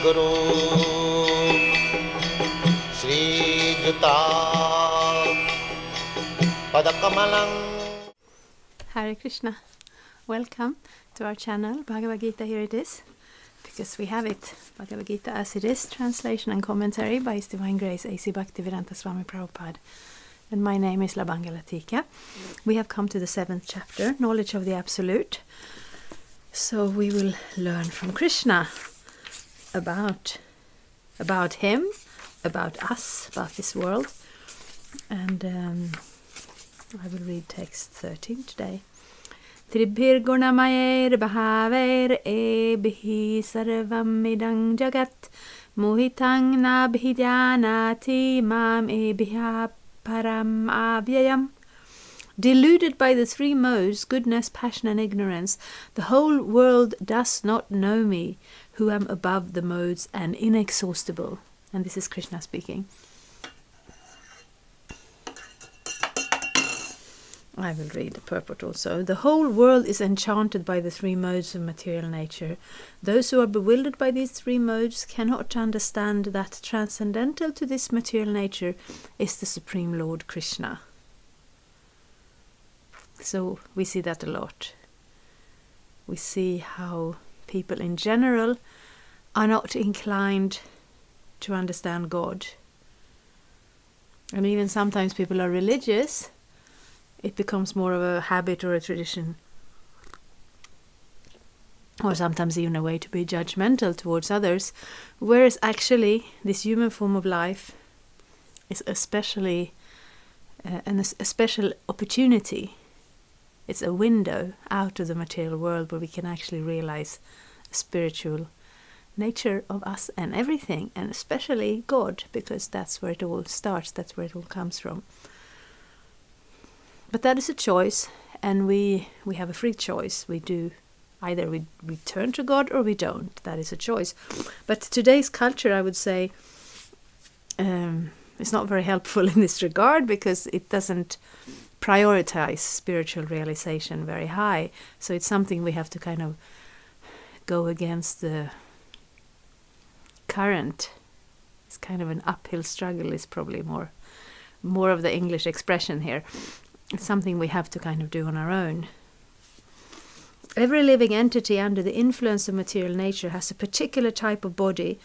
Guru Sri Juta Padakamalang. Hare Krishna. Welcome to our channel, Bhagavad-gita. Here it is, because we have it, Bhagavad-gita as it is, translation and commentary by His Divine Grace A.C. Bhaktivedanta Swami Prabhupada. And my name is Labanga Latika. We have come to the 7th chapter, Knowledge of the Absolute. So we will learn from Krishna about him, about us, about this world. And I will read text 13 today. Tribhir gunamayer bhavair ebhi sarvam idang jagat mohitang nabhidyanati mam ebhya param avyayam. Deluded by the three modes, goodness, passion and ignorance, the whole world does not know me, who am above the modes and inexhaustible. And this is Krishna speaking. I will read the purport also. The whole world is enchanted by the three modes of material nature. Those who are bewildered by these three modes cannot understand that transcendental to this material nature is the Supreme Lord Krishna. So we see that a lot. We see how people in general are not inclined to understand God. And even sometimes people are religious. It becomes more of a habit or a tradition, or sometimes even a way to be judgmental towards others, whereas actually this human form of life is especially a special opportunity. It's a window out of the material world where we can actually realize the spiritual nature of us and everything, and especially God, because that's where it all starts, that's where it all comes from. But that is a choice, and we have a free choice. We do either we turn to God or we don't. That is a choice. But today's culture, I would say, is not very helpful in this regard, because it doesn't prioritize spiritual realization very high. So it's something we have to kind of go against the current. It's kind of an uphill struggle is probably more of the English expression here. It's something we have to kind of do on our own. Every living entity under the influence of material nature has a particular type of body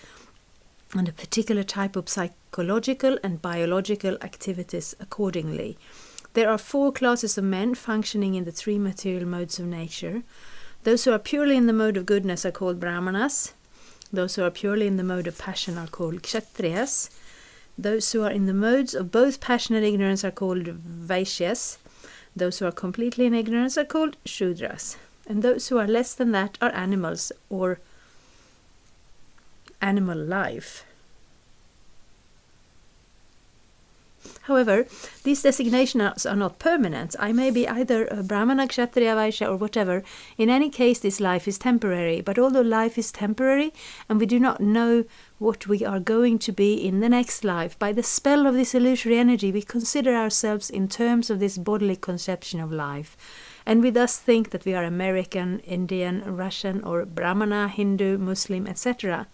and a particular type of psychological and biological activities accordingly. There are 4 classes of men functioning in the 3 material modes of nature. Those who are purely in the mode of goodness are called brahmanas. Those who are purely in the mode of passion are called kshatriyas. Those who are in the modes of both passion and ignorance are called vaishyas. Those who are completely in ignorance are called shudras. And those who are less than that are animals, or animal life. However, these designations are not permanent. I may be either a Brahmana, Kshatriya, Vaishya or whatever. In any case, this life is temporary. But although life is temporary and we do not know what we are going to be in the next life, by the spell of this illusory energy, we consider ourselves in terms of this bodily conception of life. And we thus think that we are American, Indian, Russian or Brahmana, Hindu, Muslim, etc.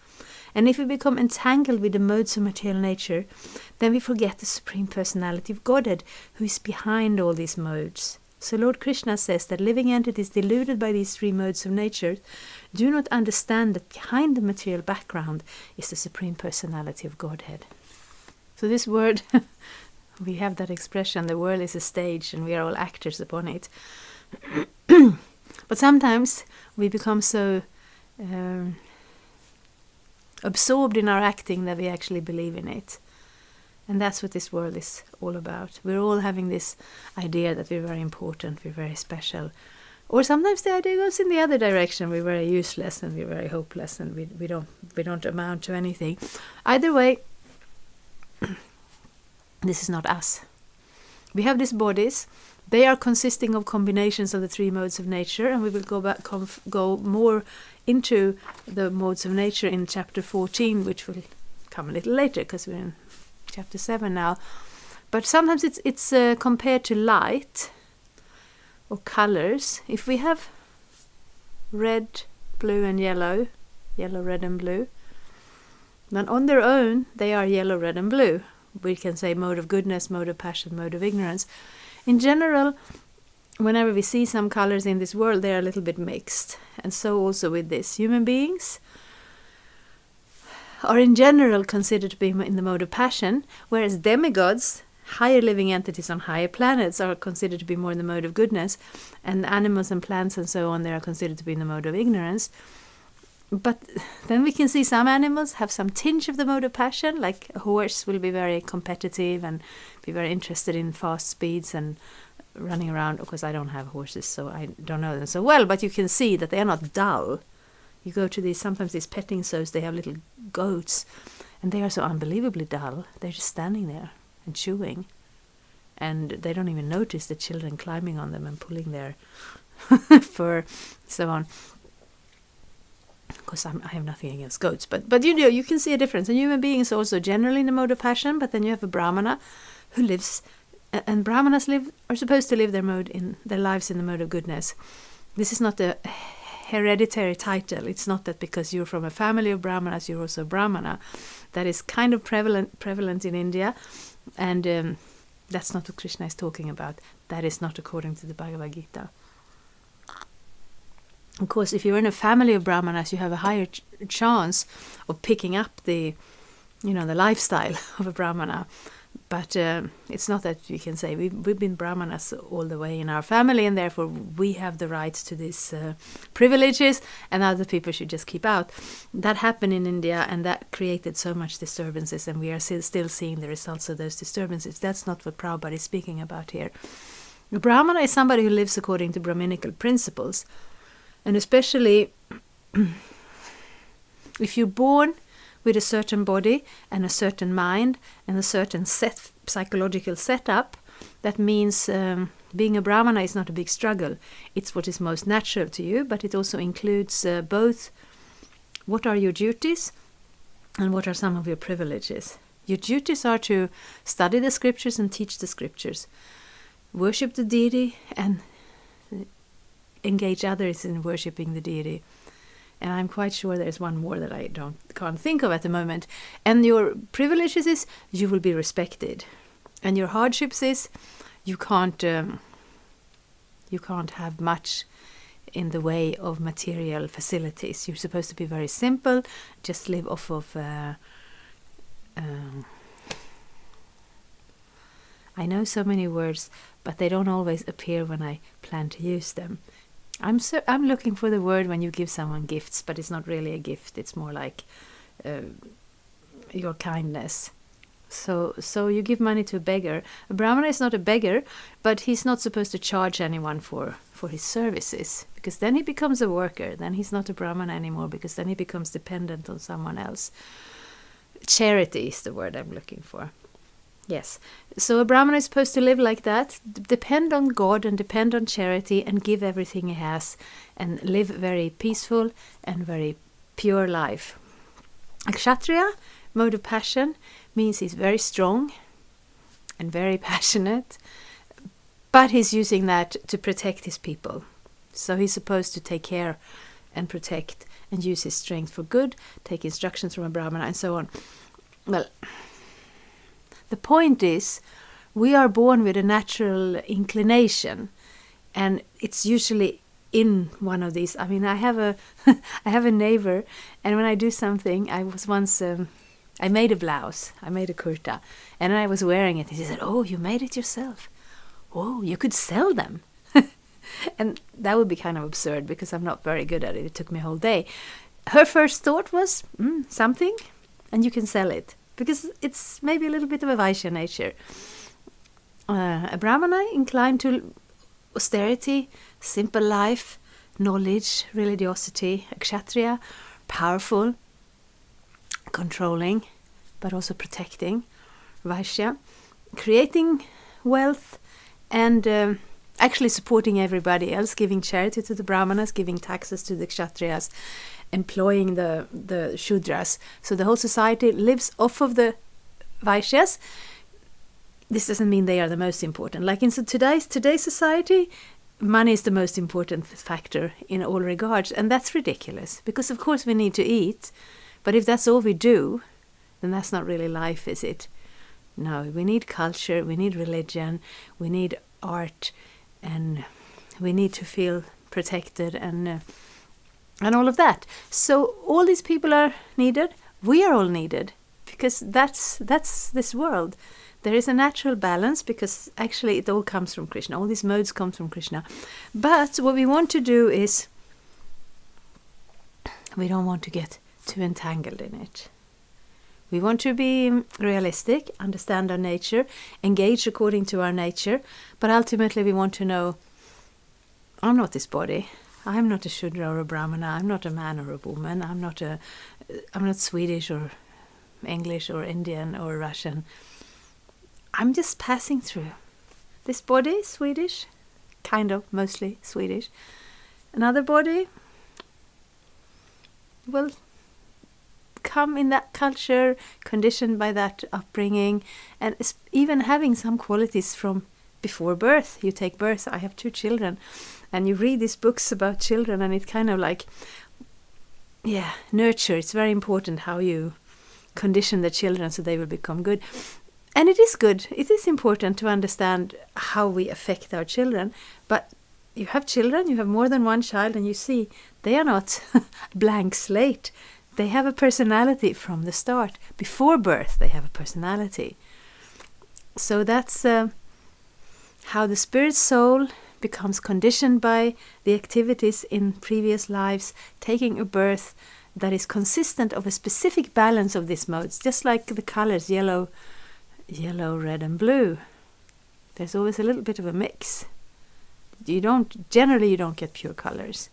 And if we become entangled with the modes of material nature, then we forget the Supreme Personality of Godhead, who is behind all these modes. So Lord Krishna says that living entities deluded by these 3 modes of nature do not understand that behind the material background is the Supreme Personality of Godhead. So this word, we have that expression, the world is a stage and we are all actors upon it. But sometimes we become so absorbed in our acting that we actually believe in it. And that's what this world is all about. We're all having this idea that we're very important, we're very special. Or sometimes the idea goes in the other direction. We're very useless and we're very hopeless and we don't amount to anything. Either way, this is not us. We have these bodies. They are consisting of combinations of the 3 modes of nature, and we will go more into the modes of nature in chapter 14, which will come a little later because we're in chapter 7 now. But sometimes it's compared to light or colors. If we have red, blue and yellow, red and blue, And on their own, they are yellow, red, and blue. We can say mode of goodness, mode of passion, mode of ignorance. In general, whenever we see some colors in this world, they are a little bit mixed. And so also with this. Human beings are in general considered to be in the mode of passion, whereas demigods, higher living entities on higher planets, are considered to be more in the mode of goodness, and animals and plants and so on, they are considered to be in the mode of ignorance. But then we can see some animals have some tinge of the mode of passion, like a horse will be very competitive and be very interested in fast speeds and running around. Of course, I don't have horses, so I don't know them so well, but you can see that they are not dull. You go to sometimes these petting zoos, they have little goats, and they are so unbelievably dull. They're just standing there and chewing, and they don't even notice the children climbing on them and pulling their fur, so on. Of course, I have nothing against goats, but you can see a difference. And human beings are also generally in the mode of passion, but then you have a brahmana who lives, and brahmanas are supposed to live their lives in the mode of goodness. This is not a hereditary title. It's not that because you're from a family of brahmanas, you're also a brahmana. That is kind of prevalent in India, and that's not what Krishna is talking about. That is not according to the Bhagavad-gita. Of course, if you're in a family of brahmanas, you have a higher chance of picking up the lifestyle of a brahmana. But it's not that you can say we've been brahmanas all the way in our family, and therefore we have the rights to these privileges, and other people should just keep out. That happened in India, and that created so much disturbances, and we are still seeing the results of those disturbances. That's not what Prabhupada is speaking about here. A brahmana is somebody who lives according to Brahminical principles. And especially if you're born with a certain body and a certain mind and a certain psychological setup, that means being a brahmana is not a big struggle. It's what is most natural to you, but it also includes both what are your duties and what are some of your privileges. Your duties are to study the scriptures and teach the scriptures, worship the deity, and engage others in worshipping the deity. And I'm quite sure there's one more that I can't think of at the moment. And your privileges is you will be respected, and your hardships is you can't have much in the way of material facilities. You're supposed to be very simple, just live off of I know so many words, but they don't always appear when I plan to use them. I'm looking for the word when you give someone gifts, but it's not really a gift. It's more like your kindness. So you give money to a beggar. A brahmana is not a beggar, but he's not supposed to charge anyone for his services, because then he becomes a worker. Then he's not a brahmana anymore, because then he becomes dependent on someone else. Charity is the word I'm looking for. Yes. So a brahmana is supposed to live like that, depend on God and depend on charity and give everything he has and live very peaceful and very pure life. A kshatriya, mode of passion, means he's very strong and very passionate, but he's using that to protect his people. So he's supposed to take care and protect and use his strength for good, take instructions from a brahmana and so on. Well, the point is, we are born with a natural inclination, and it's usually in one of these. I mean, I have a neighbor, and when I do something, I was once I made a blouse, I made a kurta, and I was wearing it. He said, "Oh, you made it yourself? Oh, you could sell them." And that would be kind of absurd because I'm not very good at it. It took me a whole day. Her first thought was something, and you can sell it. Because it's maybe a little bit of a Vaishya nature. A brahmana inclined to austerity, simple life, knowledge, religiosity. A kshatriya, powerful, controlling, but also protecting. Vaishya, creating wealth and actually supporting everybody else, giving charity to the brahmanas, giving taxes to the kshatriyas, employing the shudras. So the whole society lives off of the Vaishyas. This doesn't mean they are the most important. Like in today's society, money is the most important factor in all regards. And that's ridiculous. Because of course we need to eat. But if that's all we do, then that's not really life, is it? No, we need culture, we need religion, we need art, and we need to feel protected and all of that. So all these people are needed. We are all needed, because that's this world. There is a natural balance, because actually it all comes from Krishna. All these modes come from Krishna. But what we want to do is, we don't want to get too entangled in it. We want to be realistic, understand our nature, engage according to our nature, but ultimately we want to know, I'm not this body. I'm not a Shudra or a Brahmana. I'm not a man or a woman. I'm not Swedish or English or Indian or Russian. I'm just passing through. This body is Swedish, kind of, mostly Swedish. Another body will come in that culture, conditioned by that upbringing, and even having some qualities from before birth. You take birth. I have 2 children, and you read these books about children, and it's kind of like, nurture. It's very important how you condition the children so they will become good. And it is good. It is important to understand how we affect our children. But you have children, you have more than one child, and you see they are not blank slate. They have a personality from the start. Before birth, they have a personality. So that's how the spirit soul becomes conditioned by the activities in previous lives, taking a birth that is consistent of a specific balance of these modes, just like the colors yellow, red and blue. There's always a little bit of a mix. Generally you don't get pure colors.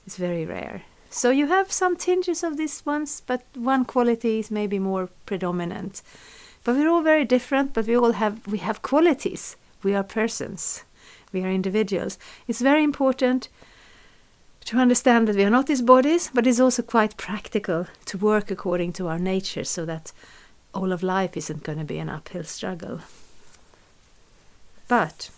It's very rare. So you have some tinges of these ones, but one quality is maybe more predominant. But we're all very different, but we have qualities. We are persons. We are individuals. It's very important to understand that we are not these bodies, but it's also quite practical to work according to our nature, so that all of life isn't going to be an uphill struggle. But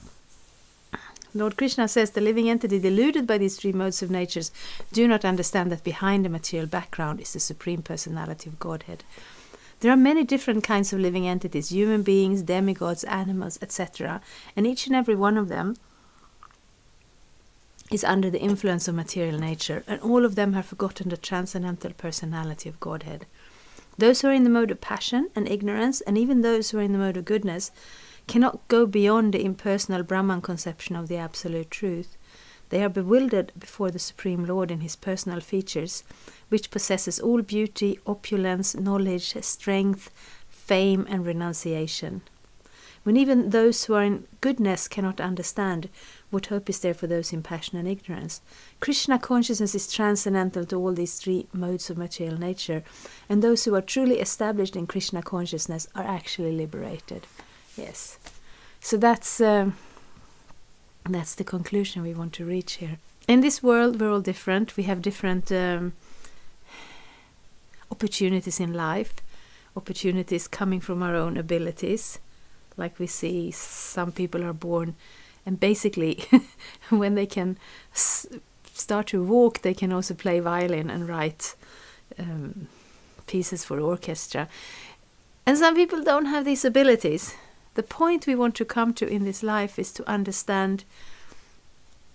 Lord Krishna says the living entity deluded by these 3 modes of natures do not understand that behind the material background is the Supreme Personality of Godhead. There are many different kinds of living entities, human beings, demigods, animals, etc. And each and every one of them is under the influence of material nature, and all of them have forgotten the transcendental personality of Godhead. Those who are in the mode of passion and ignorance, and even those who are in the mode of goodness, cannot go beyond the impersonal Brahman conception of the absolute truth. They are bewildered before the Supreme Lord in his personal features, which possesses all beauty, opulence, knowledge, strength, fame, and renunciation. When even those who are in goodness cannot understand, what hope is there for those in passion and ignorance? Krishna consciousness is transcendental to all these 3 modes of material nature, and those who are truly established in Krishna consciousness are actually liberated. Yes. So that's the conclusion we want to reach here. In this world, we're all different. We have different opportunities in life, opportunities coming from our own abilities. Like we see, some people are born, and basically when they can start to walk, they can also play violin and write pieces for orchestra. And some people don't have these abilities. The point we want to come to in this life is to understand,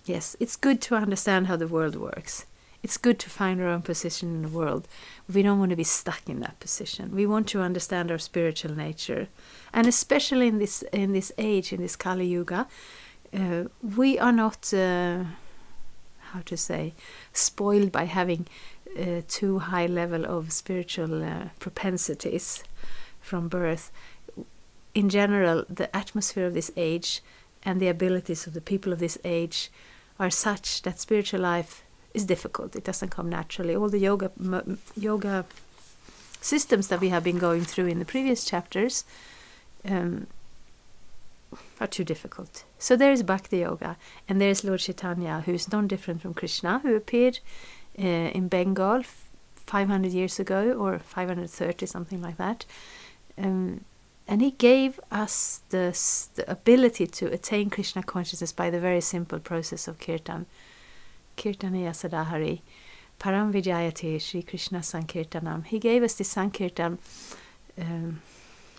yes, it's good to understand how the world works. It's good to find our own position in the world. We don't want to be stuck in that position. We want to understand our spiritual nature. And especially in this age, in this Kali Yuga, we are not, spoiled by having too high level of spiritual propensities from birth. In general, the atmosphere of this age and the abilities of the people of this age are such that spiritual life is difficult. It doesn't come naturally. All the yoga systems that we have been going through in the previous chapters are too difficult. So there is Bhakti Yoga, and there is Lord Chaitanya, who is non-different from Krishna, who appeared in Bengal 500 years ago, or 530, something like that. And he gave us the ability to attain Krishna consciousness by the very simple process of kirtan. Kirtaniya Sadahari. Param Vijayate Sri Krishna Sankirtanam. He gave us the Sankirtan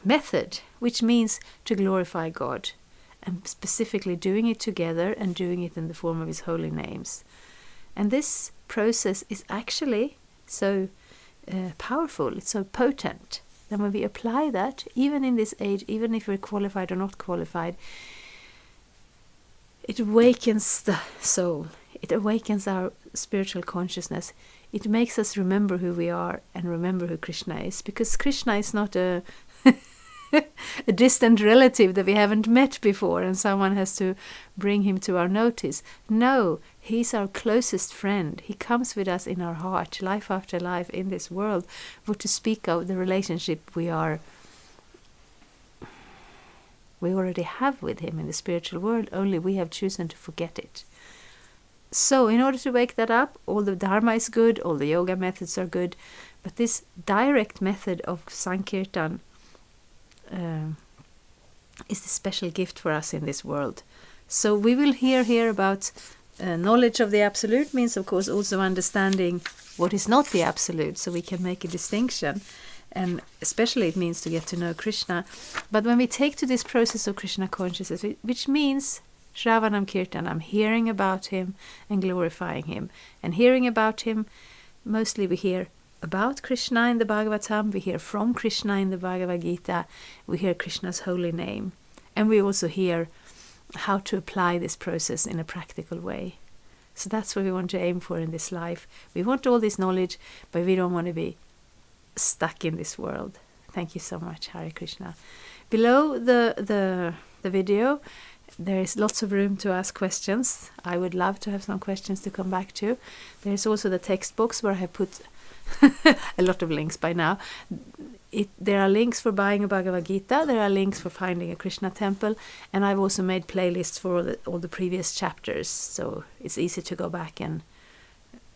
method, which means to glorify God, and specifically doing it together and doing it in the form of his holy names. And this process is actually so powerful, it's so potent. Then when we apply that, even in this age, even if we're qualified or not qualified, it awakens the soul. It awakens our spiritual consciousness. It makes us remember who we are and remember who Krishna is. Because Krishna is not a a distant relative that we haven't met before and someone has to bring him to our notice. No, he's our closest friend. He comes with us in our heart, life after life in this world, for to speak of the relationship we already have with him in the spiritual world, only we have chosen to forget it. So in order to wake that up, all the Dharma is good, all the yoga methods are good, but this direct method of Sankirtan is the special gift for us in this world. So we will hear here about knowledge of the Absolute, means of course also understanding what is not the Absolute, so we can make a distinction. And especially it means to get to know Krishna. But when we take to this process of Krishna consciousness, which means Shravanam Kirtanam, hearing about him and glorifying him. And hearing about him, mostly we hear about Krishna in the Bhagavatam, we hear from Krishna in the Bhagavad-gita, we hear Krishna's holy name. And we also hear how to apply this process in a practical way. So that's what we want to aim for in this life. We want all this knowledge, but we don't want to be stuck in this world. Thank you so much. Hare Krishna. Below the video, there is lots of room to ask questions. I would love to have some questions to come back to. There is also the text box where I have put a lot of links by now. There are links for buying a Bhagavad-gita, there are links for finding a Krishna temple, and I've also made playlists for all the previous chapters, so it's easy to go back and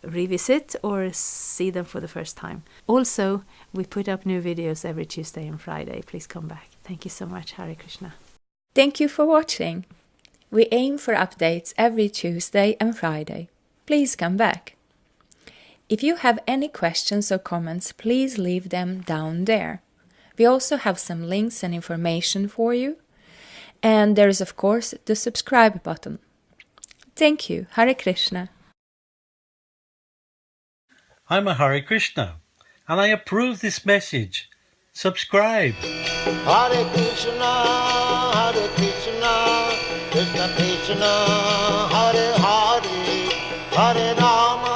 revisit or see them for the first time. Also, we put up new videos every Tuesday and Friday. Please come back. Thank you so much. Hare Krishna. Thank you for watching. We aim for updates every Tuesday and Friday. Please come back. If you have any questions or comments, please leave them down there. We also have some links and information for you. And there is, of course, the subscribe button. Thank you. Hare Krishna. I'm a Hare Krishna, and I approve this message. Subscribe. Hare Krishna, Krishna Krishna, Hare Hare, Hare Rama,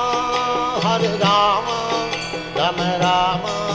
Rama Rama.